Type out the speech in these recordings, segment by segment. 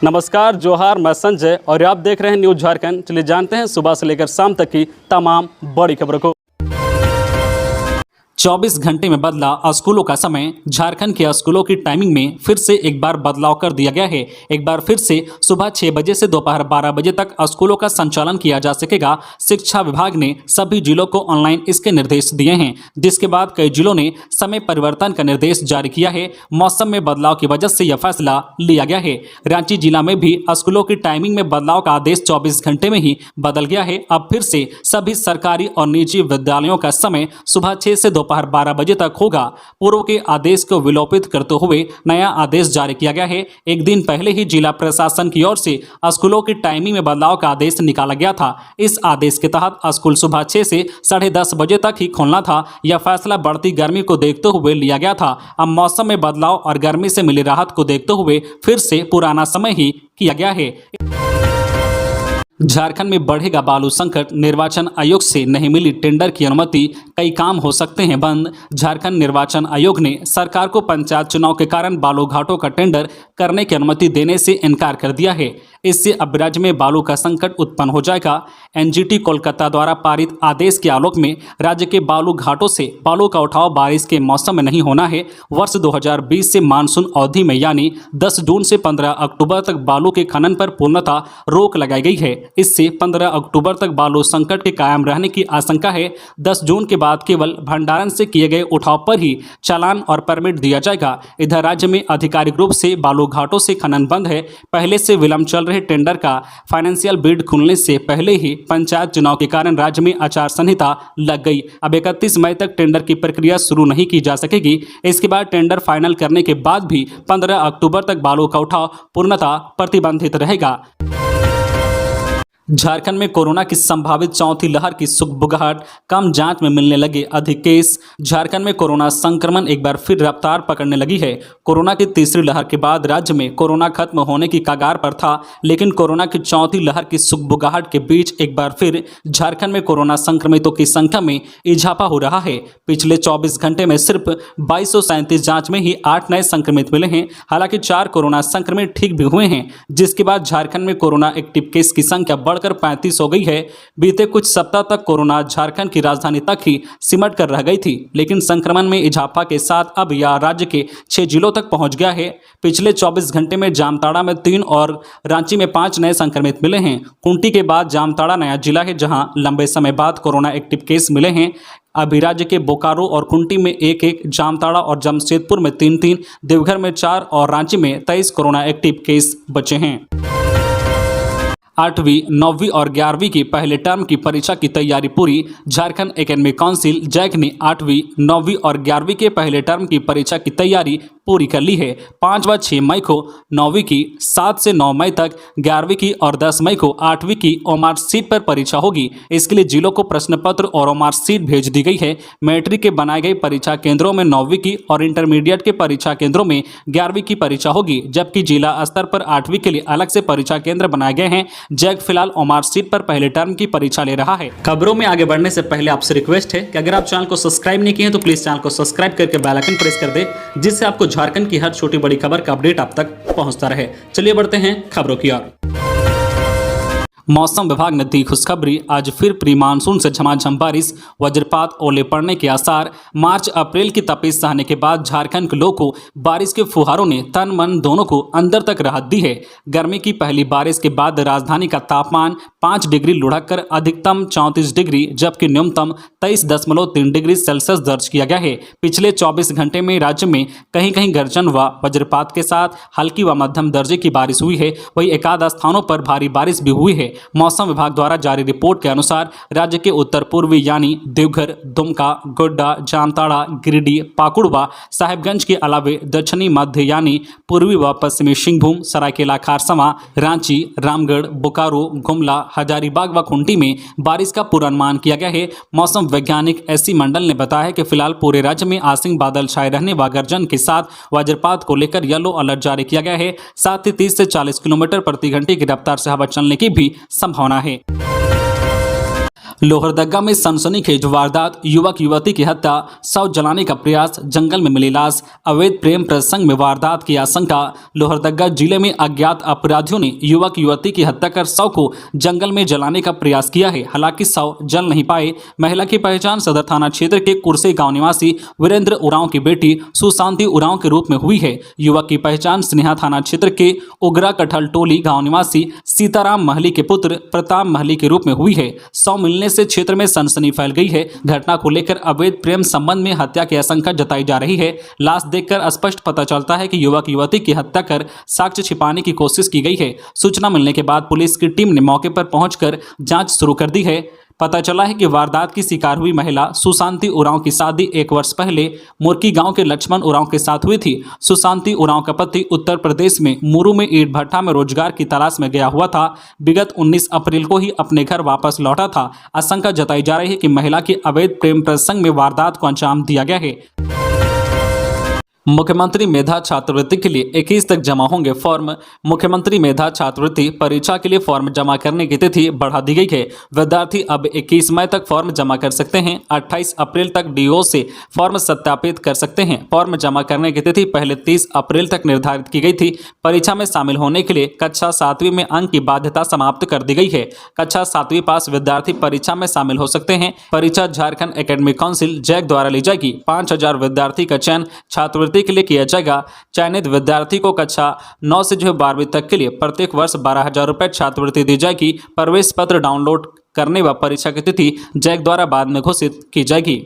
नमस्कार, जोहार, मैं संजय और आप देख रहे हैं न्यूज झारखंड। चलिए जानते हैं सुबह से लेकर शाम तक की तमाम बड़ी खबरों को। 24 घंटे में बदला स्कूलों का समय। झारखंड के स्कूलों की टाइमिंग में फिर से एक बार बदलाव कर दिया गया है। एक बार फिर से सुबह 6 बजे से दोपहर 12 बजे तक स्कूलों का संचालन किया जा सकेगा। शिक्षा विभाग ने सभी जिलों को ऑनलाइन इसके निर्देश दिए हैं, जिसके बाद कई जिलों ने समय परिवर्तन का निर्देश जारी किया है। मौसम में बदलाव की वजह से यह फैसला लिया गया है। रांची जिला में भी स्कूलों की टाइमिंग में बदलाव का आदेश 24 घंटे में ही बदल गया है। अब फिर से सभी सरकारी और निजी विद्यालयों का समय सुबह 6 से दोपहर 12 बजे तक होगा। पूर्व के आदेश को विलोपित करते हुए नया आदेश जारी किया गया है। एक दिन पहले ही जिला प्रशासन की ओर से स्कूलों की टाइमिंग में बदलाव का आदेश निकाला गया था। इस आदेश के तहत स्कूल सुबह 6 से 10:30 बजे तक ही खोलना था। यह फैसला बढ़ती गर्मी को देखते हुए लिया गया था। अब मौसम में बदलाव और गर्मी से मिली राहत को देखते हुए फिर से पुराना समय ही किया गया है। झारखंड में बढ़ेगा बालू संकट। निर्वाचन आयोग से नहीं मिली टेंडर की अनुमति, कई काम हो सकते हैं बंद। झारखंड निर्वाचन आयोग ने सरकार को पंचायत चुनाव के कारण बालू घाटों का टेंडर करने की अनुमति देने से इनकार कर दिया है। इससे अब राज्य में बालू का संकट उत्पन्न हो जाएगा। एनजीटी कोलकाता द्वारा पारित आदेश के आलोक में राज्य के बालू घाटों से बालू का उठाव बारिश के मौसम में नहीं होना है। वर्ष 2020 से मानसून अवधि में यानी 10 जून से 15 अक्टूबर तक बालू के खनन पर पूर्णतः रोक लगाई गई है। इससे 15 अक्टूबर तक बालू संकट के कायम रहने की आशंका है। 10 जून के बाद केवल भंडारण से किए गए उठाव पर ही चालान और परमिट दिया जाएगा। इधर राज्य में आधिकारिक रूप से बालू घाटों से खनन बंद है। पहले से विलंब चल रहे टेंडर का फाइनेंशियल बिड खुलने से पहले ही पंचायत चुनाव के कारण राज्य में आचार संहिता लग गई। अब 31 मई तक टेंडर की प्रक्रिया शुरू नहीं की जा सकेगी। इसके बाद टेंडर फाइनल करने के बाद भी 15 अक्टूबर तक बालू का उठाव पूर्णतः प्रतिबंधित रहेगा। झारखंड में कोरोना की संभावित चौथी लहर की सुगबुगाहट, कम जांच में मिलने लगे अधिक केस। झारखंड में कोरोना संक्रमण एक बार फिर रफ्तार पकड़ने लगी है। कोरोना की तीसरी लहर के बाद राज्य में कोरोना खत्म होने की कगार पर था, लेकिन कोरोना की चौथी लहर की सुगबुगाहट के बीच एक बार फिर झारखंड में कोरोना संक्रमितों की संख्या में इजाफा हो रहा है। पिछले 24 घंटे में सिर्फ 2237 जाँच में ही 8 नए संक्रमित मिले हैं। हालांकि 4 कोरोना संक्रमित ठीक भी हुए हैं, जिसके बाद झारखंड में कोरोना एक्टिव केस की संख्या बढ़कर 35 हो गई है। बीते कुछ सप्ताह तक कोरोना झारखंड की राजधानी तक ही सिमट कर रह गई थी, लेकिन संक्रमण में इजाफा के साथ अब यह राज्य के 6 जिलों तक पहुंच गया है। पिछले 24 घंटे में जामताड़ा में 3 और रांची में 5 नए संक्रमित मिले हैं। कुंटी के बाद जामताड़ा नया जिला है, जहां लंबे समय बाद कोरोना एक्टिव केस मिले हैं। अभी राज्य के बोकारो और कुंटी में 1-1, जामताड़ा और जमशेदपुर में 3-3, देवघर में 4 और रांची में 23 कोरोना एक्टिव केस बचे हैं। 8वीं, 9वीं और 11वीं की पहले टर्म की परीक्षा की तैयारी पूरी। झारखंड एकेडमिक काउंसिल जैक ने 8वीं, 9वीं और 11वीं के पहले टर्म की परीक्षा की तैयारी पूरी कर ली है। 5 व 6 मई को 9वीं की, 7 से 9 मई तक 11वीं की और 10 मई को 8वीं की ओमार सीट पर परीक्षा होगी। इसके लिए जिलों को प्रश्न पत्र और ओमार सीट भेज दी गई है। मैट्रिक के बनाए गए परीक्षा केंद्रों में 9वीं की और इंटरमीडिएट के परीक्षा केंद्रों में 11वीं की परीक्षा होगी, जबकि जिला स्तर पर 8वीं के लिए अलग से परीक्षा केंद्र बनाए गए हैं। जैक फिलहाल ओमार सीट पर पहले टर्म की परीक्षा ले रहा है। खबरों में आगे बढ़ने से पहले आपसे रिक्वेस्ट है कि अगर आप चैनल को सब्सक्राइब नहीं किए हैं तो प्लीज चैनल को सब्सक्राइब करके बेल आइकन प्रेस कर दे, जिससे आपको झारखंड की हर छोटी बड़ी खबर का अपडेट आप तक पहुंचता रहे। चलिए बढ़ते हैं खबरों की ओर। मौसम विभाग ने दी खुशखबरी। आज फिर प्री मानसून से झमाझम बारिश, वज्रपात, ओले पड़ने के आसार। मार्च अप्रैल की तपिश सहने के बाद झारखंड के लोगों को बारिश के फुहारों ने तन मन दोनों को अंदर तक राहत दी है। गर्मी की पहली बारिश के बाद राजधानी का तापमान 5 डिग्री लुढ़ककर अधिकतम 34 डिग्री जबकि न्यूनतम 23.3 डिग्री सेल्सियस दर्ज किया गया है। पिछले 24 घंटे में राज्य में कहीं कहीं गर्जन व वज्रपात के साथ हल्की व मध्यम दर्जे की बारिश हुई है। वहीं एकाध स्थानों पर भारी बारिश भी हुई है। मौसम विभाग द्वारा जारी रिपोर्ट के अनुसार राज्य के उत्तर पूर्वी यानी देवघर, दुमका, गोड्डा, जामताड़ा, गिरिडीह, पाकुड़ व साहेबगंज के अलावे दक्षिणी मध्य यानी पूर्वी व पश्चिमी सिंहभूम, सरायकेला खारसवां, रांची, रामगढ़, बोकारो, गुमला, हजारीबाग व खूंटी में बारिश का पूर्वानुमान किया गया है। मौसम वैज्ञानिक एससी मंडल ने बताया है कि फिलहाल पूरे राज्य में आंशिक बादल छाए रहने व गर्जन के साथ वज्रपात को लेकर येलो अलर्ट जारी किया गया है। साथ ही 30 से 40 किलोमीटर प्रति घंटे की रफ्तार से हवा चलने की भी संभावना है। लोहरदगा में सनसनीखेज वारदात, युवक युवती की हत्या, शव जलाने का प्रयास, जंगल में मिली लाश, अवैध प्रेम प्रसंग में वारदात की आशंका। लोहरदगा जिले में अज्ञात अपराधियों ने युवक युवती की हत्या कर शव को जंगल में जलाने का प्रयास किया है। हालांकि शव जल नहीं पाए। महिला की पहचान सदर थाना क्षेत्र के कुर्से गांव निवासी वीरेंद्र उरांव की बेटी सुशांति उरांव के रूप में हुई है। युवक की पहचान स्नेहा थाना क्षेत्र के उगरा कठल टोली गाँव निवासी सीताराम महली के पुत्र प्रताप महली के रूप में हुई है। शव मिलने से क्षेत्र में सनसनी फैल गई है। घटना को लेकर अवैध प्रेम संबंध में हत्या की आशंका जताई जा रही है। लाश देखकर स्पष्ट पता चलता है कि युवक युवती की हत्या कर साक्ष्य छिपाने की कोशिश की गई है। सूचना मिलने के बाद पुलिस की टीम ने मौके पर पहुंचकर जांच शुरू कर दी है। पता चला है कि वारदात की शिकार हुई महिला सुशांति उरांव की शादी 1 वर्ष पहले मुर्की गांव के लक्ष्मण उरांव के साथ हुई थी। सुशांति उरांव का पति उत्तर प्रदेश में मुरू में ईंट भट्ठा में रोजगार की तलाश में गया हुआ था। विगत 19 अप्रैल को ही अपने घर वापस लौटा था। आशंका जताई जा रही है कि महिला की अवैध प्रेम प्रसंग में वारदात को अंजाम दिया गया है। मुख्यमंत्री मेधा छात्रवृत्ति के लिए 21 तक जमा होंगे फॉर्म। मुख्यमंत्री मेधा छात्रवृत्ति परीक्षा के लिए फॉर्म जमा करने की तिथि बढ़ा दी गई है। विद्यार्थी अब 21 मई तक फॉर्म जमा कर सकते हैं। 28 अप्रैल तक डीओ से फॉर्म सत्यापित कर सकते हैं। फॉर्म जमा करने की तिथि पहले 30 अप्रैल तक निर्धारित की गई थी। परीक्षा में शामिल होने के लिए कक्षा 7वीं में अंक की बाध्यता समाप्त कर दी गई है। कक्षा 7वीं पास विद्यार्थी परीक्षा में शामिल हो सकते हैं। परीक्षा झारखंड एकेडमिक काउंसिल जैक द्वारा ली जाएगी। 5000 विद्यार्थी का चयन छात्रवृत्ति के लिए किया जाएगा। चयनित विद्यार्थी को कक्षा 9 से 12वीं तक के लिए प्रत्येक वर्ष 12,000 रुपये छात्रवृत्ति दी जाएगी। प्रवेश पत्र डाउनलोड करने व परीक्षा की तिथि जैक द्वारा बाद में घोषित की जाएगी।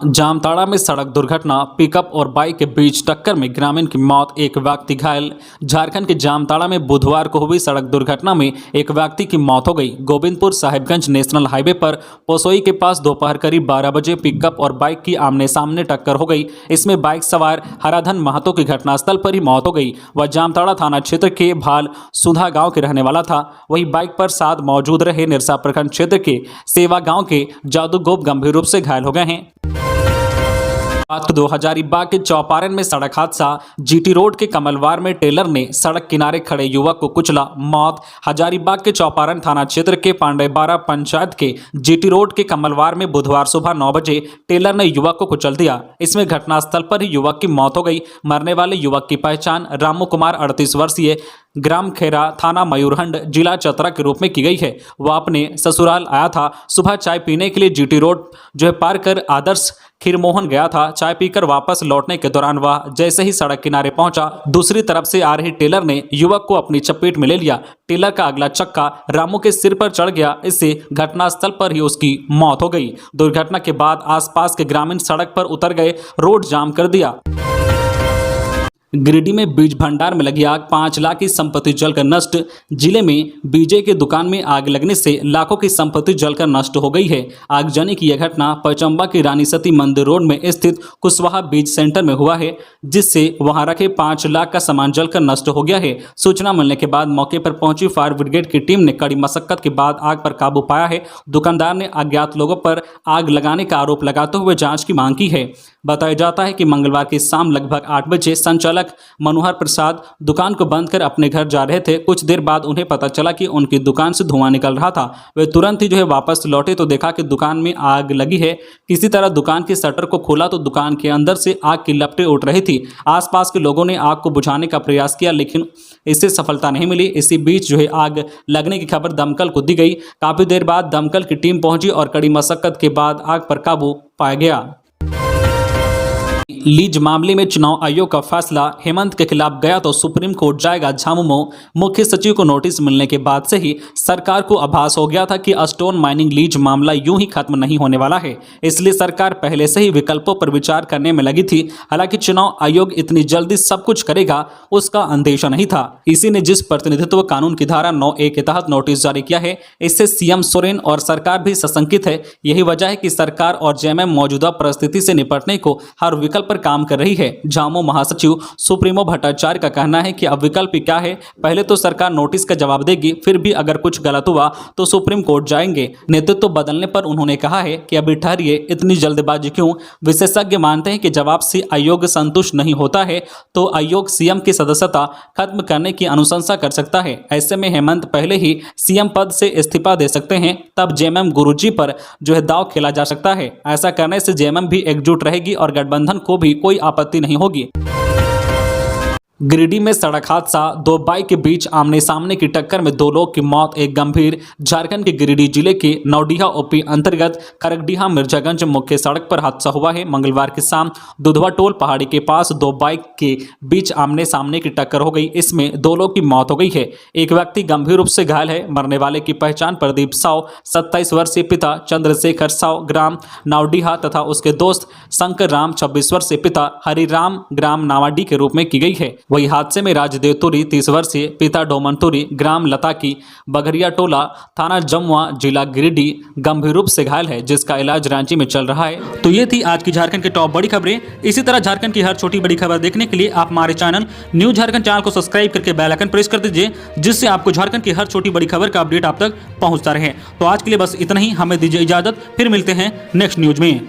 जामताड़ा में सड़क दुर्घटना, पिकअप और बाइक के बीच टक्कर में ग्रामीण की मौत, एक व्यक्ति घायल। झारखंड के जामताड़ा में बुधवार को हुई सड़क दुर्घटना में एक व्यक्ति की मौत हो गई। गोविंदपुर साहिबगंज नेशनल हाईवे पर पोसोई के पास दोपहर करीब 12 बजे पिकअप और बाइक की आमने सामने टक्कर हो गई। इसमें बाइक सवार हराधन महतो की घटनास्थल पर ही मौत हो गई। वह जामताड़ा थाना क्षेत्र के भाल सुधा गाँव के रहने वाला था। वही बाइक पर साथ मौजूद रहे निरसा प्रखंड क्षेत्र के सेवा गाँव के जादू गोप गंभीर रूप से घायल हो गए हैं। 2000 के चौपारण में सड़क हादसा, जीटी रोड के कमलवार में टेलर ने सड़क किनारे खड़े युवक को कुचला, मौत। हजारीबाग के चौपारण थाना क्षेत्र के पांडेबारा पंचायत के जीटी रोड के कमलवार में बुधवार सुबह 9 बजे टेलर ने युवक को कुचल दिया। इसमें घटनास्थल पर ही युवक की मौत हो गई। मरने वाले युवक की पहचान रामू कुमार 38 वर्षीय, ग्राम खेरा, थाना मयूरहंड, जिला चतरा के रूप में की गई है। वह अपने ससुराल आया था। सुबह चाय पीने के लिए जीटी रोड पार कर आदर्श खीरमोहन गया था। चाय पीकर वापस लौटने के दौरान वह जैसे ही सड़क किनारे पहुंचा, दूसरी तरफ से आ रही टेलर ने युवक को अपनी चपेट में ले लिया। टेलर का अगला चक्का रामू के सिर पर चढ़ गया। इससे घटनास्थल पर ही उसकी मौत हो गई। दुर्घटना के बाद आसपास के ग्रामीण सड़क पर उतर गए, रोड जाम कर दिया। गिरिडीह में बीज भंडार में लगी आग, 5 लाख की संपत्ति जलकर नष्ट। जिले में बीजे की दुकान में आग लगने से लाखों की संपत्ति जलकर नष्ट हो गई है। आगजनी की यह घटना पचम्बा के रानी सती मंदिर रोड में स्थित कुशवाहा बीज सेंटर में हुआ है, जिससे वहां रखे 5 लाख का सामान जलकर नष्ट हो गया है। सूचना मिलने के बाद मौके पर पहुंची फायर ब्रिगेड की टीम ने कड़ी मशक्कत के बाद आग पर काबू पाया है। दुकानदार ने अज्ञात लोगों पर आग लगाने का आरोप लगाते हुए जाँच की मांग की है। बताया जाता है कि मंगलवार की शाम लगभग 8 बजे संचालक मनोहर प्रसाद दुकान को बंद कर अपने घर जा रहे थे। कुछ देर बाद उन्हें पता चला कि उनकी दुकान से धुआं निकल रहा था। वे तुरंत ही वापस लौटे तो देखा कि दुकान में आग लगी है। किसी तरह दुकान के शटर को खोला तो दुकान के अंदर से आग की लपटें उठ रही थी। आसपास के लोगों ने आग को बुझाने का प्रयास किया, लेकिन इससे सफलता नहीं मिली। इसी बीच आग लगने की खबर दमकल को दी गई। काफी देर बाद दमकल की टीम पहुंची और कड़ी मशक्कत के बाद आग पर काबू पाया गया। लीज मामले में चुनाव आयोग का फैसला, हेमंत के खिलाफ गया तो सुप्रीम कोर्ट जाएगा झामुमो। मुख्य सचिव को नोटिस मिलने के बाद से ही सरकार को आभास हो गया था कि स्टोन माइनिंग लीज मामला यूं ही खत्म नहीं होने वाला है। इसलिए सरकार पहले से ही विकल्पों पर विचार करने में लगी थी। हालांकि चुनाव आयोग इतनी जल्दी सब कुछ करेगा उसका अंदेशा नहीं था। इसी ने जिस प्रतिनिधित्व कानून की धारा 9A के तहत नोटिस जारी किया है, इससे सीएम सोरेन और सरकार भी सशंकित है। यही वजह है कि सरकार और जेएमएम मौजूदा परिस्थिति से निपटने को हर विकल्प विकल्प पर काम कर रही है। झामो महासचिव सुप्रीमो भट्टाचार्य का कहना है कि अब विकल्प क्या है, पहले तो सरकार नोटिस का जवाब देगी, फिर भी अगर कुछ गलत हुआ तो सुप्रीम कोर्ट जाएंगे। नेतृत्व बदलने पर उन्होंने कहा है कि अभी ठहरिए, इतनी जल्दबाजी क्यों। विशेषज्ञ मानते हैं कि जवाब से आयोग संतुष्ट नहीं होता है तो आयोग सीएम की सदस्यता खत्म करने की अनुशंसा कर सकता है। ऐसे में हेमंत पहले ही सीएम पद से इस्तीफा दे सकते हैं, तब जेएमएम गुरुजी पर जो है दांव खेला जा सकता है। ऐसा करने से जेएमएम भी एकजुट रहेगी और गठबंधन को भी कोई आपत्ति नहीं होगी। गिरिडीह में सड़क हादसा, दो बाइक के बीच आमने सामने की टक्कर में दो लोग की मौत, एक गंभीर। झारखंड के गिरिडीह जिले के नौडीहा ओपी अंतर्गत खरगडीहा मिर्जागंज मुख्य सड़क पर हादसा हुआ है। मंगलवार की शाम दुधवा टोल पहाड़ी के पास दो बाइक के बीच आमने सामने की टक्कर हो गई। इसमें दो लोग की मौत हो गई है, एक व्यक्ति गंभीर रूप से घायल है। मरने वाले की पहचान प्रदीप साव 27 वर्षीय, पिता चंद्रशेखर साव ग्राम नावडीहा तथा उसके दोस्त शंकर राम 26 वर्षीय, पिता हरिराम ग्राम नावाडी के रूप में की गई है। वही हादसे में राजदेव तुरी 30 वर्षीय, पिता डोमन तुरी ग्राम लता की बघरिया टोला थाना जमुआ जिला गिरिडीह गंभीर रूप से घायल है, जिसका इलाज रांची में चल रहा है। तो ये थी आज की झारखंड की टॉप बड़ी खबरें। इसी तरह झारखंड की हर छोटी बड़ी खबर देखने के लिए आप हमारे चैनल न्यूज झारखंड चैनल को सब्सक्राइब करके बेल आइकन प्रेस कर दीजिए, जिससे आपको झारखंड की हर छोटी बड़ी खबर का अपडेट आप तक पहुंचता रहे। तो आज के लिए बस इतना ही, हमें दीजिए इजाजत, फिर मिलते हैं नेक्स्ट न्यूज में।